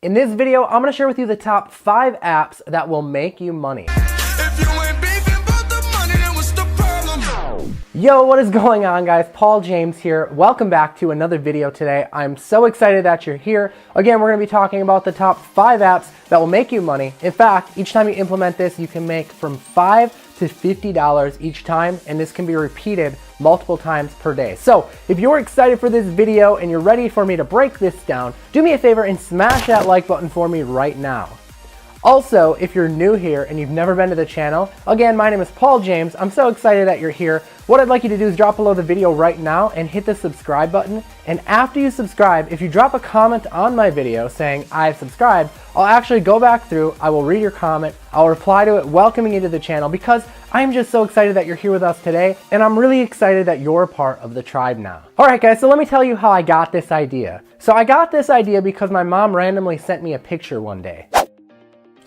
In this video, I'm going to share with you the top 5 apps that will make you money. If you ain't beefing about the money, then what's the problem? Yo, what is going on, guys? Paul James here. Welcome back to another video today. I'm so excited that you're here. Again, we're going to be talking about the top 5 apps that will make you money. In fact, each time you implement this, you can make from $5 to $50 each time, and this can be repeated multiple times per day. So if you're excited for this video and you're ready for me to break this down, do me a favor and smash that like button for me right now. Also, if you're new here and you've never been to the channel, again, my name is Paul James. I'm so excited that you're here. What I'd like you to do is drop below the video right now and hit the subscribe button. And after you subscribe, if you drop a comment on my video saying I've subscribed, I'll actually go back through, I will read your comment, I'll reply to it welcoming you to the channel because I'm just so excited that you're here with us today, and I'm really excited that you're a part of the tribe now. Alright guys, so let me tell you how I got this idea. So I got this idea because my mom randomly sent me a picture one day.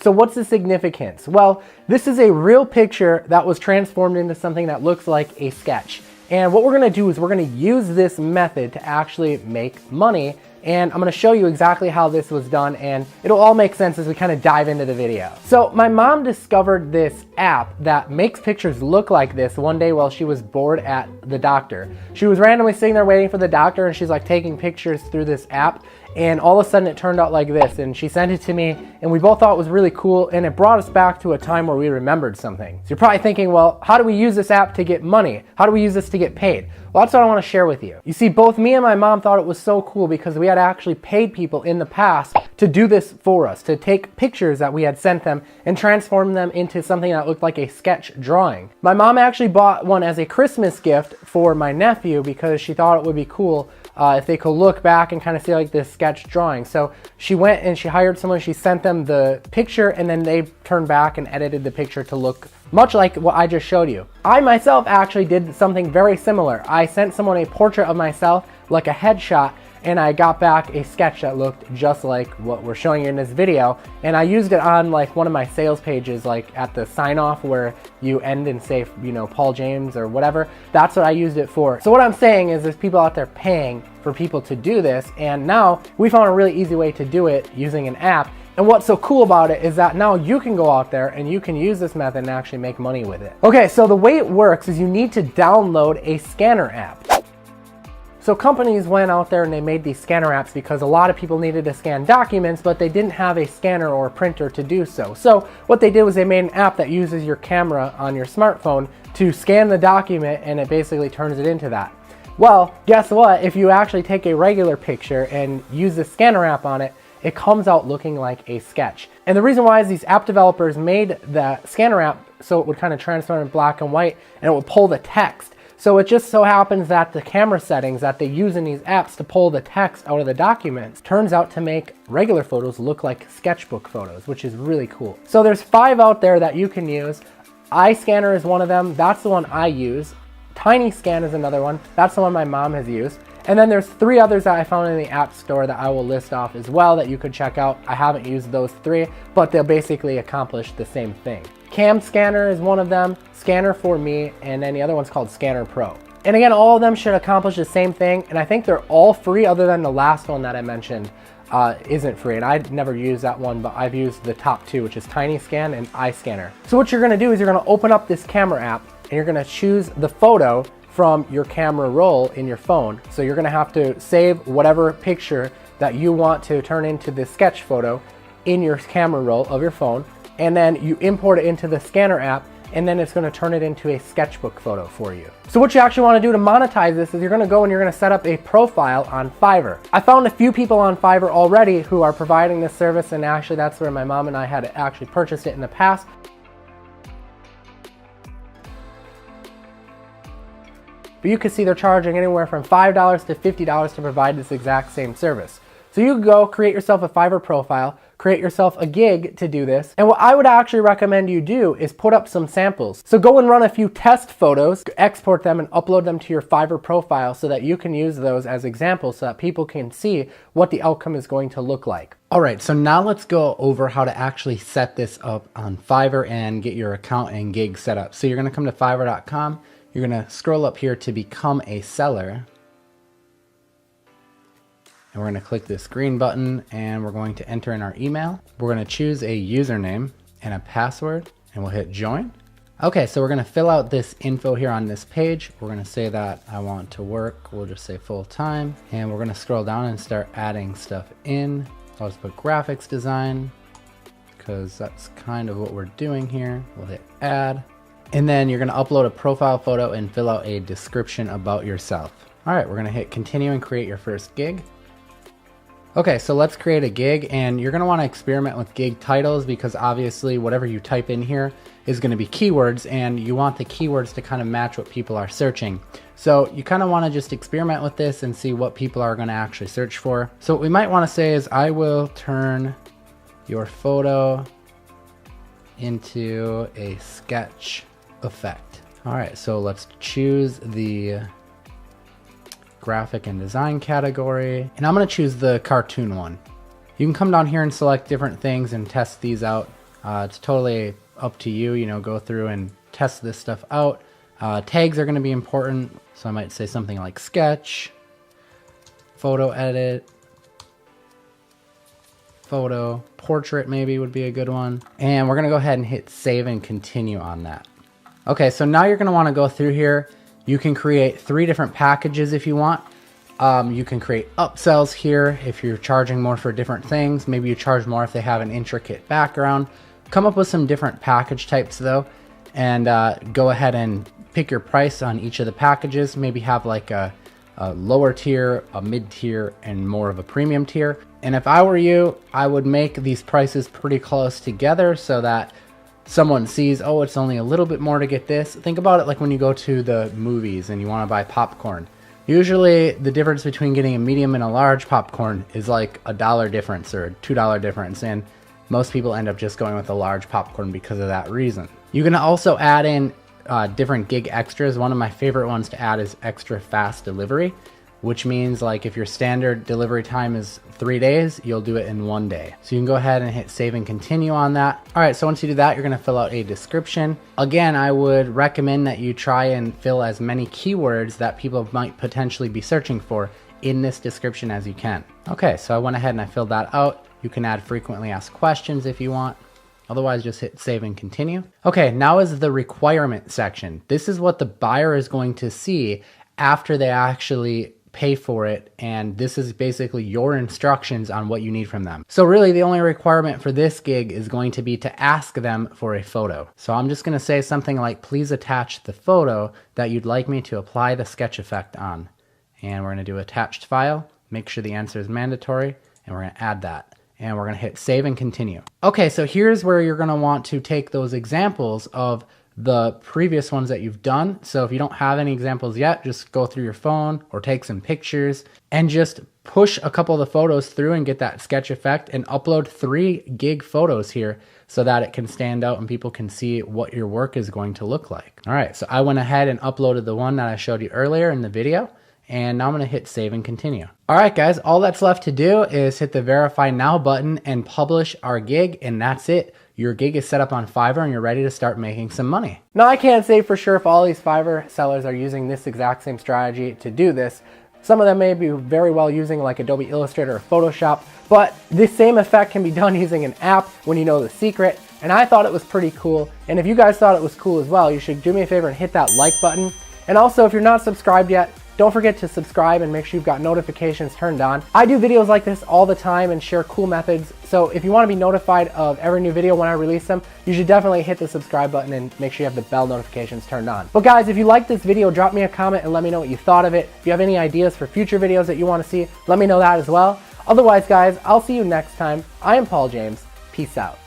So what's the significance? Well, this is a real picture that was transformed into something that looks like a sketch. And what we're gonna do is we're gonna use this method to actually make money. And I'm gonna show you exactly how this was done, and it'll all make sense as we kind of dive into the video. So my mom discovered this app that makes pictures look like this one day while she was bored at the doctor. She was randomly sitting there waiting for the doctor, and she's like taking pictures through this app, and all of a sudden it turned out like this, and she sent it to me, and we both thought it was really cool, and it brought us back to a time where we remembered something. So you're probably thinking, well, how do we use this app to get money? How do we use this to get paid? Well, that's what I want to share with you. You see, both me and my mom thought it was so cool because we had actually paid people in the past to do this for us, to take pictures that we had sent them and transform them into something that looked like a sketch drawing. My mom actually bought one as a Christmas gift for my nephew because she thought it would be cool if they could look back and kind of see like this sketch drawing. So she went and she hired someone, she sent them the picture, and then they turned back and edited the picture to look much like what I just showed you. I myself actually did something very similar. I sent someone a portrait of myself, like a headshot, and I got back a sketch that looked just like what we're showing you in this video. And I used it on like one of my sales pages, like at the sign off where you end and say, you know, Paul James or whatever. That's what I used it for. So what I'm saying is there's people out there paying for people to do this, and now we found a really easy way to do it using an app. And what's so cool about it is that now you can go out there and you can use this method and actually make money with it. Okay, so the way it works is you need to download a scanner app. So companies went out there and they made these scanner apps because a lot of people needed to scan documents, but they didn't have a scanner or a printer to do so. So what they did was they made an app that uses your camera on your smartphone to scan the document, and it basically turns it into that. Well, guess what? If you actually take a regular picture and use the scanner app on it, it comes out looking like a sketch. And the reason why is these app developers made the scanner app so it would kind of transform in black and white and it would pull the text. So it just so happens that the camera settings that they use in these apps to pull the text out of the documents turns out to make regular photos look like sketchbook photos, which is really cool. So there's 5 out there that you can use. iScanner is one of them. That's the one I use. TinyScan is another one. That's the one my mom has used. And then there's 3 others that I found in the App Store that I will list off as well that you could check out. I haven't used those 3, but they'll basically accomplish the same thing. Cam Scanner is one of them, Scanner for Me, and then the other one's called Scanner Pro. And again, all of them should accomplish the same thing, and I think they're all free other than the last one that I mentioned isn't free. And I'd never used that one, but I've used the top 2, which is TinyScan and iScanner. So what you're gonna do is you're gonna open up this camera app and you're gonna choose the photo from your camera roll in your phone. So you're gonna have to save whatever picture that you want to turn into the sketch photo in your camera roll of your phone, and then you import it into the scanner app, and then it's gonna turn it into a sketchbook photo for you. So what you actually wanna do to monetize this is you're gonna go and you're gonna set up a profile on Fiverr. I found a few people on Fiverr already who are providing this service, and actually that's where my mom and I had actually purchased it in the past. But you can see they're charging anywhere from $5 to $50 to provide this exact same service. So you can go create yourself a Fiverr profile, create yourself a gig to do this. And what I would actually recommend you do is put up some samples. So go and run a few test photos, export them and upload them to your Fiverr profile so that you can use those as examples so that people can see what the outcome is going to look like. All right, so now let's go over how to actually set this up on Fiverr and get your account and gig set up. So you're gonna come to fiverr.com. You're gonna scroll up here to become a seller. And we're going to click this green button and we're going to enter in our email. We're going to choose a username and a password and we'll hit join. Okay, so we're going to fill out this info here on this page. We're going to say that I want to work. We'll just say full time. And we're going to scroll down and start adding stuff in. I'll just put graphics design because that's kind of what we're doing here. We'll hit add. And then you're going to upload a profile photo and fill out a description about yourself. All right, we're going to hit continue and create your first gig. Okay, so let's create a gig, and you're going to want to experiment with gig titles because obviously whatever you type in here is going to be keywords, and you want the keywords to kind of match what people are searching. So you kind of want to just experiment with this and see what people are going to actually search for. So what we might want to say is I will turn your photo into a sketch effect. All right, so let's choose the graphic and design category, and I'm going to choose the cartoon one. You can come down here and select different things and test these out. It's totally up to you, you know, go through and test this stuff out. Tags are going to be important, so I might say something like sketch, photo edit, photo, portrait maybe would be a good one. And we're going to go ahead and hit save and continue on that. Okay, so now you're going to want to go through here. You can create 3 different packages if you want. You can create upsells here if you're charging more for different things. Maybe you charge more if they have an intricate background. Come up with some different package types though, and go ahead and pick your price on each of the packages. Maybe have like a lower tier, a mid tier, and more of a premium tier. And if I were you, I would make these prices pretty close together so that someone sees, oh, it's only a little bit more to get this. Think about it like when you go to the movies and you want to buy popcorn. Usually the difference between getting a medium and a large popcorn is like $1 difference or $2 difference, and most people end up just going with a large popcorn because of that reason. You can also add in different gig extras. One of my favorite ones to add is extra fast delivery, which means like if your standard delivery time is 3 days, you'll do it in 1 day. So you can go ahead and hit save and continue on that. All right, so once you do that, you're gonna fill out a description. Again, I would recommend that you try and fill as many keywords that people might potentially be searching for in this description as you can. Okay, so I went ahead and I filled that out. You can add frequently asked questions if you want. Otherwise, just hit save and continue. Okay, now is the requirement section. This is what the buyer is going to see after they actually pay for it, and this is basically your instructions on what you need from them. So really the only requirement for this gig is going to be to ask them for a photo. So I'm just going to say something like, please attach the photo that you'd like me to apply the sketch effect on. And we're going to do attached file, make sure the answer is mandatory, and we're going to add that. And we're going to hit save and continue. Okay, so here's where you're going to want to take those examples of the previous ones that you've done. So if you don't have any examples yet, just go through your phone or take some pictures and just push a couple of the photos through and get that sketch effect and upload 3 gig photos here so that it can stand out and people can see what your work is going to look like. All right, so I went ahead and uploaded the one that I showed you earlier in the video, and now I'm gonna hit save and continue. All right guys, all that's left to do is hit the verify now button and publish our gig, and that's it. Your gig is set up on Fiverr and you're ready to start making some money. Now I can't say for sure if all these Fiverr sellers are using this exact same strategy to do this. Some of them may be very well using like Adobe Illustrator or Photoshop, but this same effect can be done using an app when you know the secret. And I thought it was pretty cool. And if you guys thought it was cool as well, you should do me a favor and hit that like button. And also if you're not subscribed yet, don't forget to subscribe and make sure you've got notifications turned on. I do videos like this all the time and share cool methods. So if you want to be notified of every new video when I release them, you should definitely hit the subscribe button and make sure you have the bell notifications turned on. But guys, if you liked this video, drop me a comment and let me know what you thought of it. If you have any ideas for future videos that you want to see, let me know that as well. Otherwise guys, I'll see you next time. I am Paul James. Peace out.